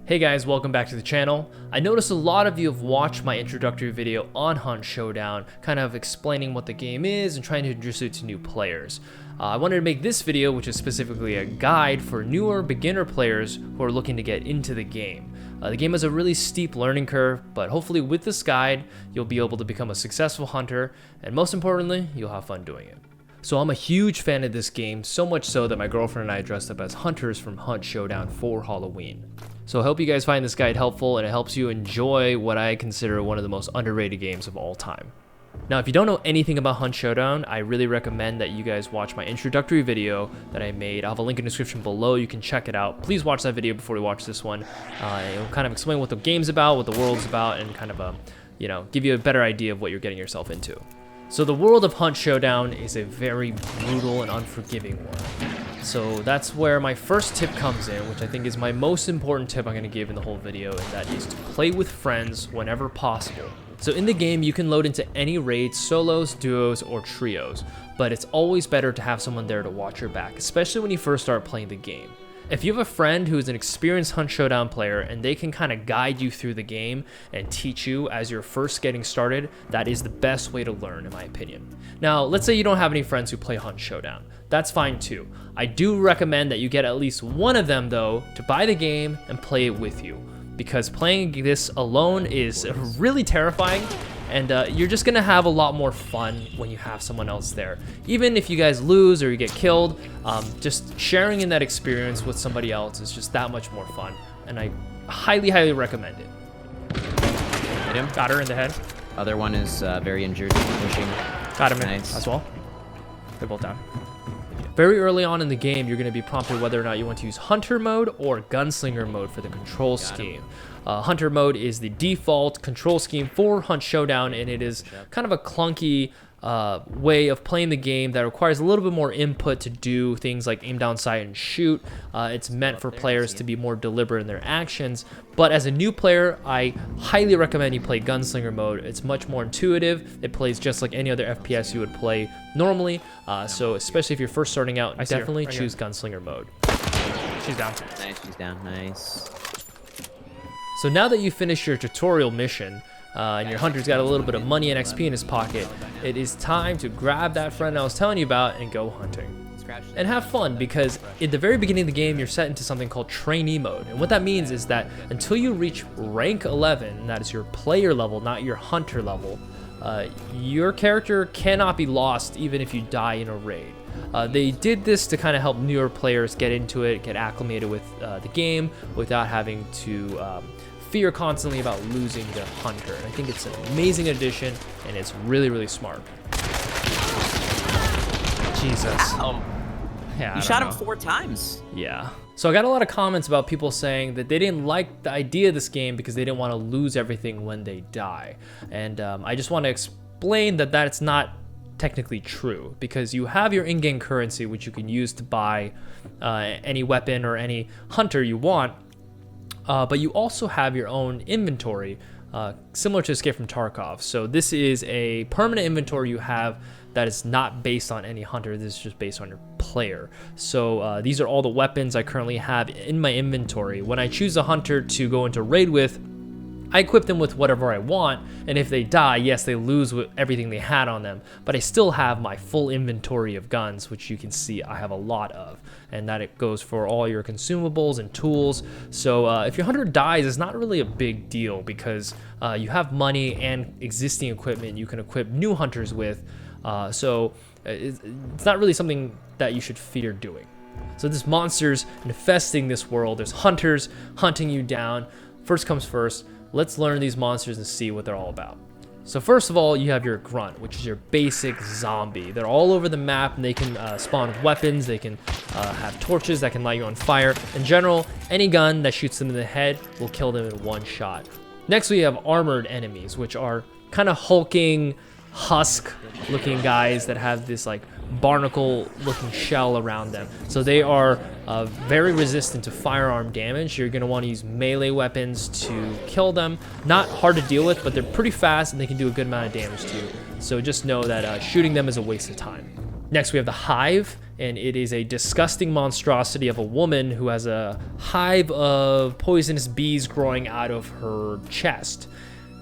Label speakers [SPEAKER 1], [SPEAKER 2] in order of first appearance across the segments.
[SPEAKER 1] Hey guys, welcome back to the channel. I noticed a lot of you have watched my introductory video on Hunt Showdown, kind of explaining what the game is and trying to introduce it to new players. I wanted to make this video, which is specifically a guide for newer beginner players who are looking to get into the game. The game has a really steep learning curve, but hopefully with this guide, you'll be able to become a successful hunter, and most importantly, you'll have fun doing it. So I'm a huge fan of this game, so much so that my girlfriend and I dressed up as hunters from Hunt Showdown for Halloween. So I hope you guys find this guide helpful and it helps you enjoy what I consider one of the most underrated games of all time. Now, if you don't know anything about Hunt Showdown, I really recommend that you guys watch my introductory video that I made. I'll have a link in the description below. You can check it out. Please watch that video before you watch this one. It'll kind of explain what the game's about, what the world's about, and kind of, give you a better idea of what you're getting yourself into. So the world of Hunt Showdown is a very brutal and unforgiving one. So that's where my first tip comes in, which I think is my most important tip I'm going to give in the whole video, and that is to play with friends whenever possible. So in the game, you can load into any raids, solos, duos, or trios, but it's always better to have someone there to watch your back, especially when you first start playing the game. If you have a friend who is an experienced Hunt Showdown player and they can kind of guide you through the game and teach you as you're first getting started, that is the best way to learn, in my opinion. Now, let's say you don't have any friends who play Hunt Showdown. That's fine too. I do recommend that you get at least one of them, though, to buy the game and play it with you, because playing this alone is really terrifying, and you're just gonna have a lot more fun when you have someone else there. Even if you guys lose or you get killed, just sharing in that experience with somebody else is just that much more fun, and I highly recommend it.
[SPEAKER 2] Hit him.
[SPEAKER 1] Got her in the head.
[SPEAKER 2] Other one is very injured, pushing.
[SPEAKER 1] Got him
[SPEAKER 2] Nice.
[SPEAKER 1] as well. They're both down. Very early on in the game, you're going to be prompted whether or not you want to use Hunter mode or Gunslinger mode for the control scheme. Hunter mode is the default control scheme for Hunt Showdown, and it is kind of a clunky way of playing the game that requires a little bit more input to do things like aim down sight and shoot. It's meant for players to be more deliberate in their actions, but as a new player, I highly recommend you play Gunslinger mode. It's much more intuitive. It plays just like any other FPS you would play normally, so especially if you're first starting out, definitely choose Gunslinger mode. She's down.
[SPEAKER 2] Nice, she's down. Nice.
[SPEAKER 1] So now that you finish your tutorial mission, and your hunter's got a little bit of money and XP in his pocket, it is time to grab that friend I was telling you about and go hunting. And have fun, because in the very beginning of the game, you're set into something called Trainee mode. And what that means is that until you reach rank 11, and that is your player level, not your hunter level, your character cannot be lost even if you die in a raid. They did this to kind of help newer players get into it, get acclimated with the game without having to fear constantly about losing the hunter. And I think it's an amazing addition, and it's really smart. Jesus.
[SPEAKER 2] Ow.
[SPEAKER 1] Yeah,
[SPEAKER 2] You shot him 4 times.
[SPEAKER 1] Yeah. So I got a lot of comments about people saying that they didn't like the idea of this game because they didn't want to lose everything when they die. And I just want to explain that that's not technically true, because you have your in-game currency, which you can use to buy any weapon or any hunter you want. But you also have your own inventory, similar to Escape from Tarkov. So this is a permanent inventory you have that is not based on any hunter. This is just based on your player. So these are all the weapons I currently have in my inventory. When I choose a hunter to go into raid with, I equip them with whatever I want, and if they die, yes, they lose everything they had on them, but I still have my full inventory of guns, which you can see I have a lot of, and that it goes for all your consumables and tools. So if your hunter dies, it's not really a big deal, because you have money and existing equipment you can equip new hunters with, so it's not really something that you should fear doing. So there's monsters infesting this world, there's hunters hunting you down. First comes first. Let's learn these monsters and see what they're all about. So first of all, you have your grunt, which is your basic zombie. They're all over the map, and they can spawn with weapons. They can have torches that can light you on fire. In general, any gun that shoots them in the head will kill them in one shot. Next, we have armored enemies, which are kind of hulking, husk-looking guys that have this like barnacle-looking shell around them. So they are very resistant to firearm damage. You're going to want to use melee weapons to kill them. Not hard to deal with, but they're pretty fast and they can do a good amount of damage to you. So just know that shooting them is a waste of time. Next, we have the Hive, and it is a disgusting monstrosity of a woman who has a hive of poisonous bees growing out of her chest.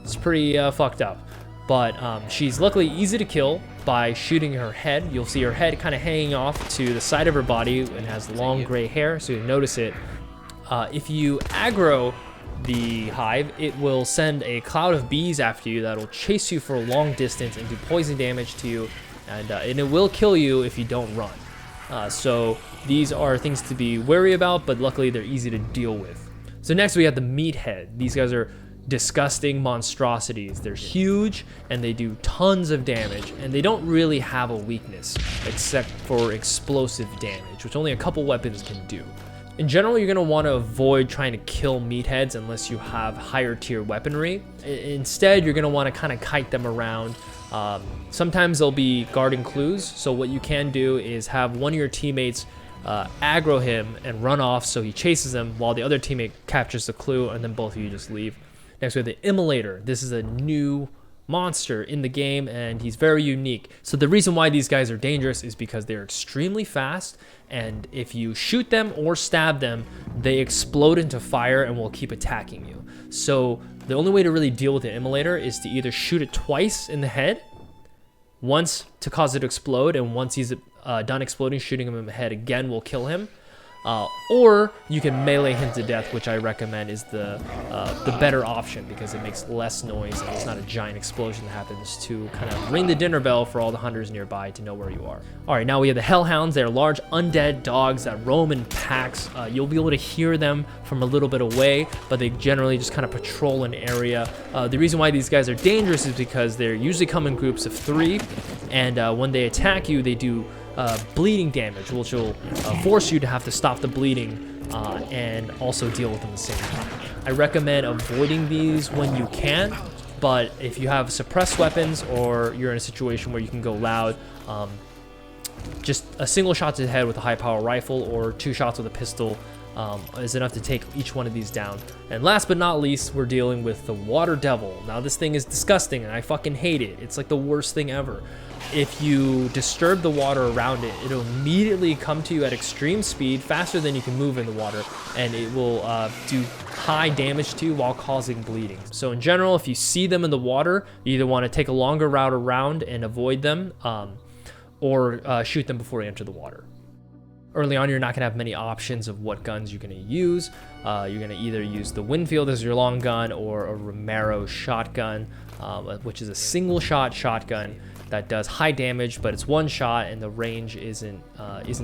[SPEAKER 1] It's pretty fucked up, but she's luckily easy to kill by shooting her head. You'll see her head kind of hanging off to the side of her body and has long gray hair, so you notice it. If you aggro the hive, it will send a cloud of bees after you that'll chase you for a long distance and do poison damage to you, and it will kill you if you don't run. So these are things to be wary about, but luckily they're easy to deal with. So next we have the meathead. These guys are disgusting monstrosities. They're huge and they do tons of damage, and they don't really have a weakness except for explosive damage, which only a couple weapons can do. In general, you're going to want to avoid trying to kill meatheads unless you have higher tier weaponry. Instead, you're going to want to kind of kite them around. Sometimes they'll be guarding clues, so what you can do is have one of your teammates aggro him and run off so he chases them while the other teammate captures the clue, and then both of you just leave. Next we have the Immolator. This is a new monster in the game, and he's very unique. So the reason why these guys are dangerous is because they're extremely fast, and if you shoot them or stab them, they explode into fire and will keep attacking you. So the only way to really deal with the Immolator is to either shoot it twice in the head, once to cause it to explode, and once he's done exploding, shooting him in the head again will kill him. Or you can melee him to death, which I recommend is the better option because it makes less noise and it's not a giant explosion that happens to kind of ring the dinner bell for all the hunters nearby to know where you are. All right, now we have the Hellhounds. They're large undead dogs that roam in packs. You'll be able to hear them from a little bit away, but they generally just kind of patrol an area. The reason why these guys are dangerous is because they usually come in groups of 3, and when they attack you, they do bleeding damage, which will force you to have to stop the bleeding and also deal with them at the same time. I recommend avoiding these when you can, but if you have suppressed weapons or you're in a situation where you can go loud, just a single shot to the head with a high power rifle or 2 shots with a pistol is enough to take each one of these down. And last but not least, we're dealing with the Water Devil. Now this thing is disgusting and I fucking hate it. It's like the worst thing ever. If you disturb the water around it, it'll immediately come to you at extreme speed, faster than you can move in the water, and it will do high damage to you while causing bleeding. So in general, if you see them in the water, you either want to take a longer route around and avoid them, or shoot them before you enter the water. Early on, you're not going to have many options of what guns you're going to use. You're going to either use the Winfield as your long gun or a Romero shotgun, which is a single shot shotgun that does high damage, but it's one shot and the range isn't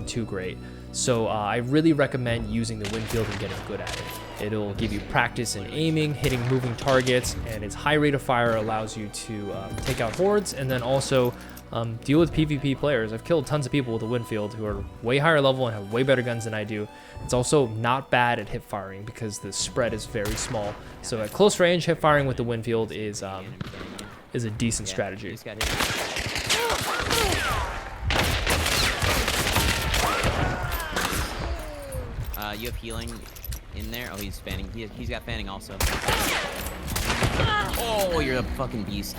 [SPEAKER 1] too great. So I really recommend using the Winfield and getting good at it. It'll give you practice in aiming, hitting moving targets, and its high rate of fire allows you to take out hordes and then also deal with PvP players. I've killed tons of people with a Winfield who are way higher level and have way better guns than I do. It's also not bad at hip firing because the spread is very small. So at close range, hip firing with the Winfield is a decent strategy.
[SPEAKER 2] You have healing in there? Oh, he's fanning. He's got fanning also. Oh, you're a fucking beast.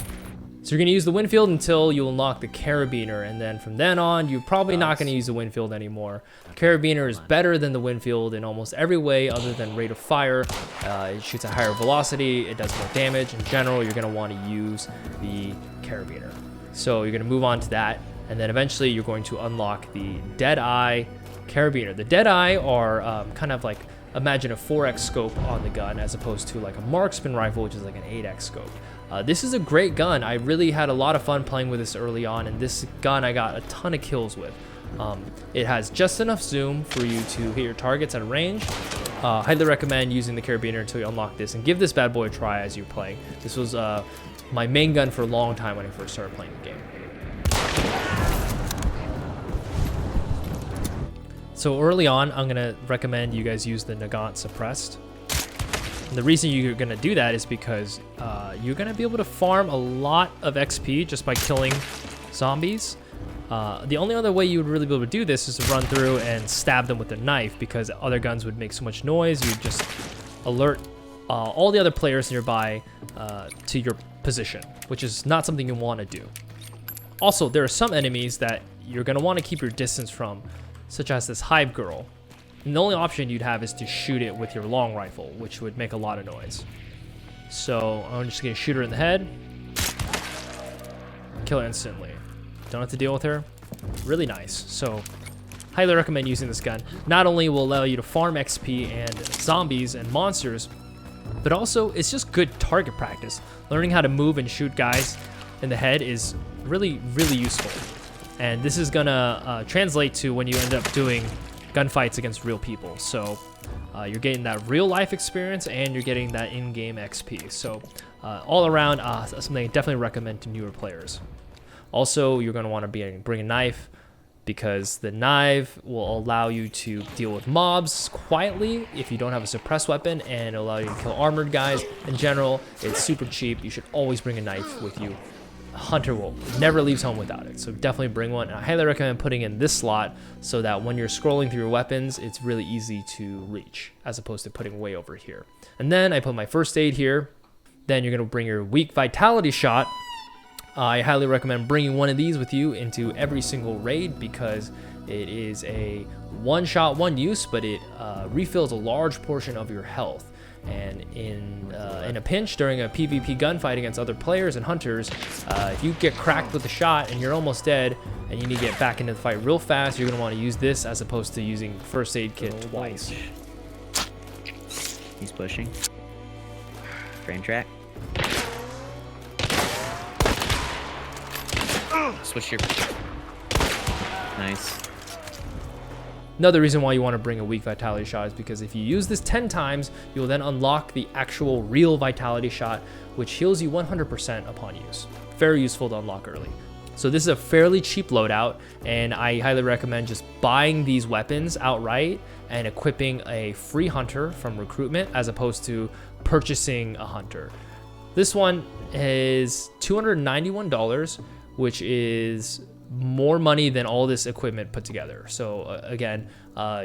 [SPEAKER 1] So you're going to use the Winfield until you unlock the Carabiner, and then from then on, you're probably not going to use the Winfield anymore. The Carabiner is better than the Winfield in almost every way other than rate of fire. It shoots at higher velocity, it does more damage. In general, you're going to want to use the Carabiner. So you're going to move on to that, and then eventually you're going to unlock the Deadeye Carabiner. The Deadeye are kind of like, imagine a 4x scope on the gun as opposed to like a marksman rifle, which is like an 8x scope. This is a great gun. I really had a lot of fun playing with this early on, and this gun I got a ton of kills with. It has just enough zoom for you to hit your targets at range. Highly recommend using the Carabiner until you unlock this, and give this bad boy a try as you're playing. This was my main gun for a long time when I first started playing the game. So early on, I'm gonna recommend you guys use the Nagant Suppressed. And the reason you're gonna do that is because you're gonna be able to farm a lot of XP just by killing zombies. The only other way you would really be able to do this is to run through and stab them with a knife, because other guns would make so much noise. You'd just alert all the other players nearby to your position, which is not something you want to do. Also, there are some enemies that you're going to want to keep your distance from, such as this hive girl. And the only option you'd have is to shoot it with your long rifle, which would make a lot of noise. So I'm just going to shoot her in the head. Kill her instantly. Don't have to deal with her. Really nice. So highly recommend using this gun. Not only will allow you to farm XP and zombies and monsters, but also it's just good target practice. Learning how to move and shoot guys in the head is really, really useful. And this is gonna translate to when you end up doing gunfights against real people. So you're getting that real life experience and you're getting that in-game XP. So all around, something I definitely recommend to newer players. Also, you're gonna want to bring a knife, because the knife will allow you to deal with mobs quietly if you don't have a suppressed weapon, and it'll allow you to kill armored guys. In general, it's super cheap. You should always bring a knife with you. A hunter will never leaves home without it, so definitely bring one. And I highly recommend putting in this slot so that when you're scrolling through your weapons, it's really easy to reach, as opposed to putting way over here. And then I put my first aid here. Then you're going to bring your weak vitality shot. I highly recommend bringing one of these with you into every single raid, because it is a one shot, one use, but it refills a large portion of your health. And in a pinch during a PvP gunfight against other players and hunters, if you get cracked with a shot and you're almost dead and you need to get back into the fight real fast, you're going to want to use this as opposed to using first aid kit twice.
[SPEAKER 2] He's pushing. Train track. Switch your... Nice.
[SPEAKER 1] Another reason why you want to bring a weak vitality shot is because if you use this 10 times, you'll then unlock the actual real vitality shot, which heals you 100% upon use. Very useful to unlock early. So this is a fairly cheap loadout, and I highly recommend just buying these weapons outright and equipping a free hunter from recruitment as opposed to purchasing a hunter. This one is $291, which is more money than all this equipment put together. So again,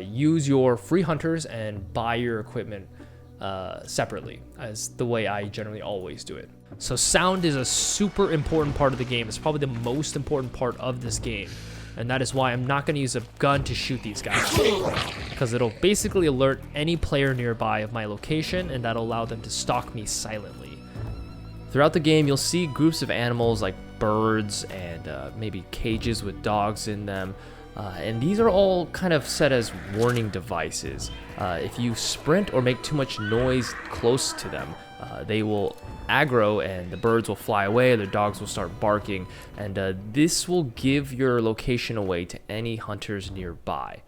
[SPEAKER 1] use your free hunters and buy your equipment separately, as the way I generally always do it. So sound is a super important part of the game. It's probably the most important part of this game. And that is why I'm not going to use a gun to shoot these guys, because it'll basically alert any player nearby of my location, and that'll allow them to stalk me silently. Throughout the game, you'll see groups of animals like birds and maybe cages with dogs in them. And these are all kind of set as warning devices. If you sprint or make too much noise close to them, they will aggro and the birds will fly away, the dogs will start barking, and this will give your location away to any hunters nearby.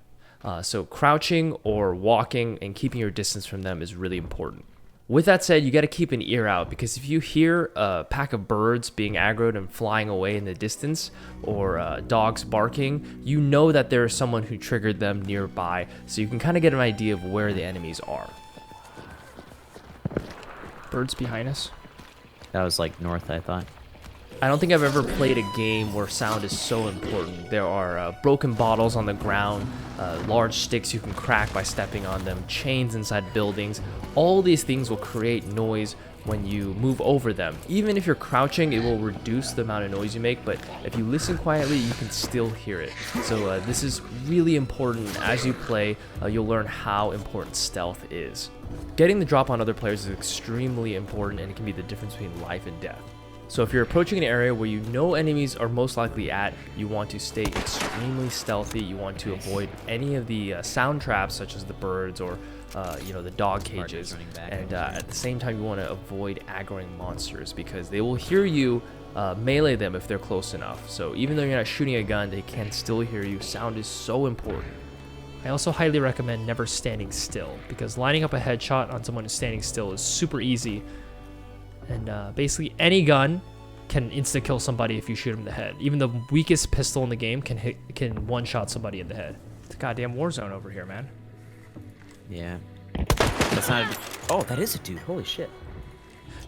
[SPEAKER 1] So crouching or walking and keeping your distance from them is really important. With that said, you got to keep an ear out, because if you hear a pack of birds being aggroed and flying away in the distance, or dogs barking, you know that there is someone who triggered them nearby, so you can kind of get an idea of where the enemies are. Birds behind us.
[SPEAKER 2] That was like north, I thought.
[SPEAKER 1] I don't think I've ever played a game where sound is so important. There are broken bottles on the ground, large sticks you can crack by stepping on them, chains inside buildings. All these things will create noise when you move over them. Even if you're crouching, it will reduce the amount of noise you make, but if you listen quietly, you can still hear it. So this is really important. As you play, you'll learn how important stealth is. Getting the drop on other players is extremely important, and it can be the difference between life and death. So if you're approaching an area where you know enemies are most likely at, you want to stay extremely stealthy. You want to avoid any of the sound traps, such as the birds or the dog cages. And at the same time, you want to avoid aggroing monsters, because they will hear you melee them if they're close enough. So even though you're not shooting a gun, they can still hear you. Sound is so important. I also highly recommend never standing still, because lining up a headshot on someone who's standing still is super easy. And basically any gun can insta-kill somebody if you shoot him in the head. Even the weakest pistol in the game can one-shot somebody in the head. It's a goddamn war zone over here, man.
[SPEAKER 2] Yeah. That's not a... Oh, that is a dude. Holy shit.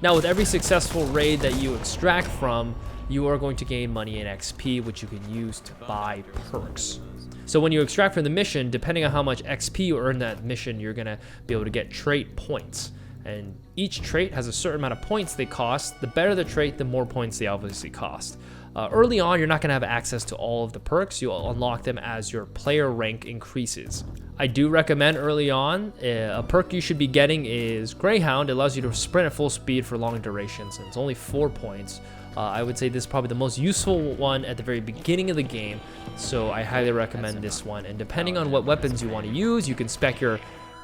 [SPEAKER 1] Now, with every successful raid that you extract from, you are going to gain money and XP, which you can use to buy perks. So when you extract from the mission, depending on how much XP you earn that mission, you're going to be able to get trait points. And each trait has a certain amount of points they cost. The better the trait, the more points they obviously cost. Early on, you're not going to have access to all of the perks. You'll unlock them as your player rank increases. I do recommend early on, a perk you should be getting is Greyhound. It allows you to sprint at full speed for long durations, and it's only 4 points. I would say this is probably the most useful one at the very beginning of the game, so I highly recommend this one. And depending on what weapons you want to use, you can spec your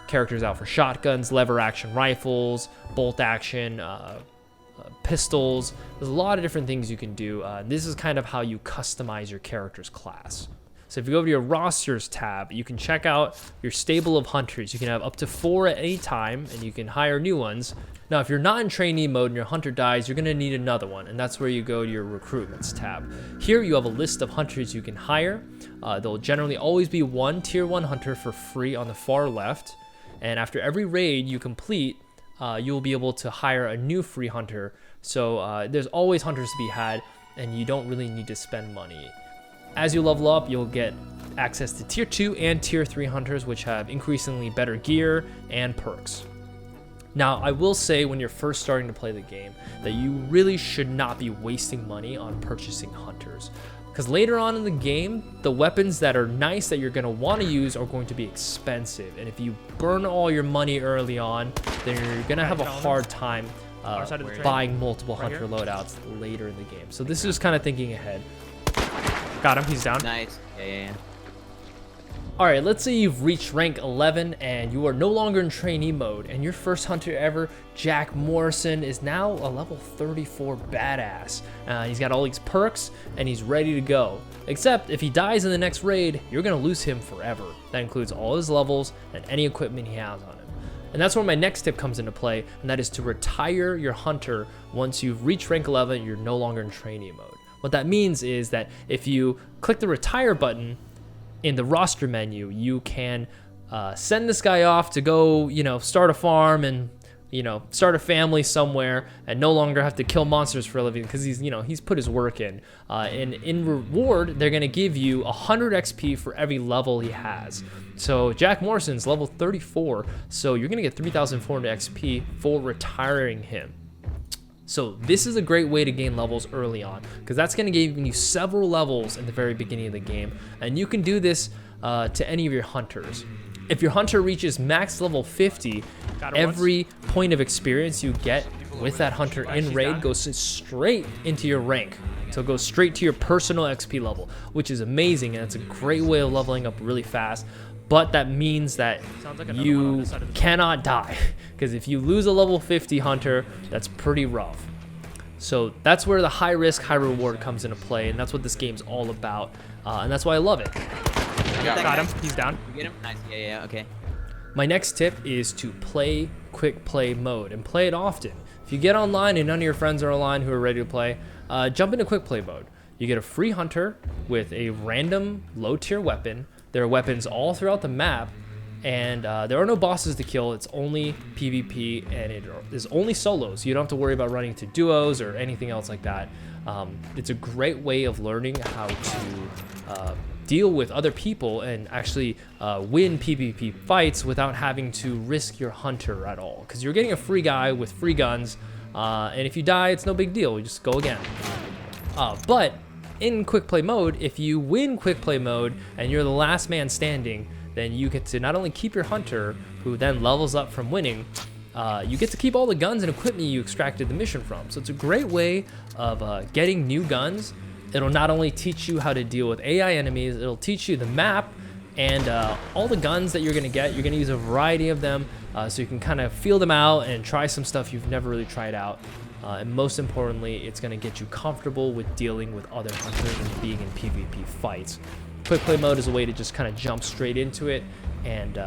[SPEAKER 1] characters out for shotguns, lever action rifles, bolt action, pistols. There's a lot of different things you can do. This is kind of how you customize your character's class. So if you go to your rosters tab, you can check out your stable of hunters. You can have up to 4 at any time, and you can hire new ones. Now, if you're not in trainee mode and your hunter dies, you're going to need another one, and that's where you go to your recruitments tab. Here you have a list of hunters you can hire. There'll generally always be one tier 1 hunter for free on the far left, and after every raid you complete, you'll be able to hire a new free hunter. So there's always hunters to be had, and you don't really need to spend money. As you level up, you'll get access to tier 2 and tier 3 hunters, which have increasingly better gear and perks. Now, I will say when you're first starting to play the game that you really should not be wasting money on purchasing hunters, because later on in the game, the weapons that are nice that you're going to want to use are going to be expensive, and if you burn all your money early on, then you're going to have a hard time buying multiple hunter loadouts later in the game. So this is kind of thinking ahead. Got him, he's down.
[SPEAKER 2] Nice. Yeah.
[SPEAKER 1] All right, let's say you've reached rank 11 and you are no longer in trainee mode, and your first hunter ever, Jack Morrison, is now a level 34 badass. He's got all these perks and he's ready to go. Except if he dies in the next raid, you're gonna lose him forever. That includes all his levels and any equipment he has on him. And that's where my next tip comes into play, and that is to retire your hunter once you've reached rank 11, you're no longer in trainee mode. What that means is that if you click the retire button in the roster menu, you can send this guy off to go, start a farm and, start a family somewhere and no longer have to kill monsters for a living because he's put his work in. And in reward, they're going to give you 100 XP for every level he has. So Jack Morrison's level 34, so you're going to get 3,400 XP for retiring him. So this is a great way to gain levels early on, because that's going to give you several levels in the very beginning of the game, and you can do this to any of your hunters. If your hunter reaches max level 50, every point of experience you get with that hunter in raid goes straight into your rank. So it goes straight to your personal XP level, which is amazing, and it's a great way of leveling up really fast. But that means that you cannot die, because if you lose a level 50 hunter, that's pretty rough. So that's where the high risk, high reward comes into play, and that's what this game's all about, and that's why I love it. Got him, he's down.
[SPEAKER 2] You get him? Nice, yeah, okay.
[SPEAKER 1] My next tip is to play quick play mode, and play it often. If you get online and none of your friends are online who are ready to play, jump into quick play mode. You get a free hunter with a random low tier weapon. There are weapons all throughout the map, and there are no bosses to kill. It's only PvP, and it is only solos. You don't have to worry about running to duos or anything else like that. It's a great way of learning how to deal with other people and actually win PvP fights without having to risk your hunter at all, because you're getting a free guy with free guns, and if you die, it's no big deal. You just go again. But in quick play mode, if you win quick play mode and you're the last man standing, then you get to not only keep your hunter, who then levels up from winning, you get to keep all the guns and equipment you extracted the mission from. So it's a great way of getting new guns. It'll not only teach you how to deal with AI enemies, it'll teach you the map and all the guns that you're gonna get. You're gonna use a variety of them, so you can kind of feel them out and try some stuff you've never really tried out. And most importantly, it's going to get you comfortable with dealing with other hunters and being in PvP fights. Quick play mode is a way to just kind of jump straight into it and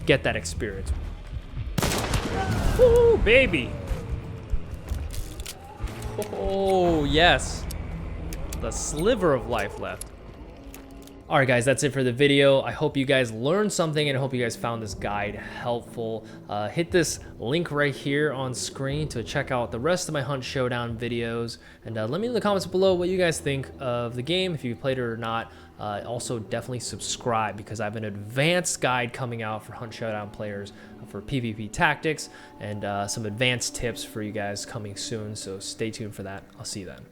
[SPEAKER 1] get that experience. Ooh, baby! Oh, yes. The sliver of life left. Alright guys, that's it for the video. I hope you guys learned something and I hope you guys found this guide helpful. Hit this link right here on screen to check out the rest of my Hunt Showdown videos. And let me know in the comments below what you guys think of the game, if you played it or not. Also, definitely subscribe, because I have an advanced guide coming out for Hunt Showdown players for PvP tactics and some advanced tips for you guys coming soon. So stay tuned for that. I'll see you then.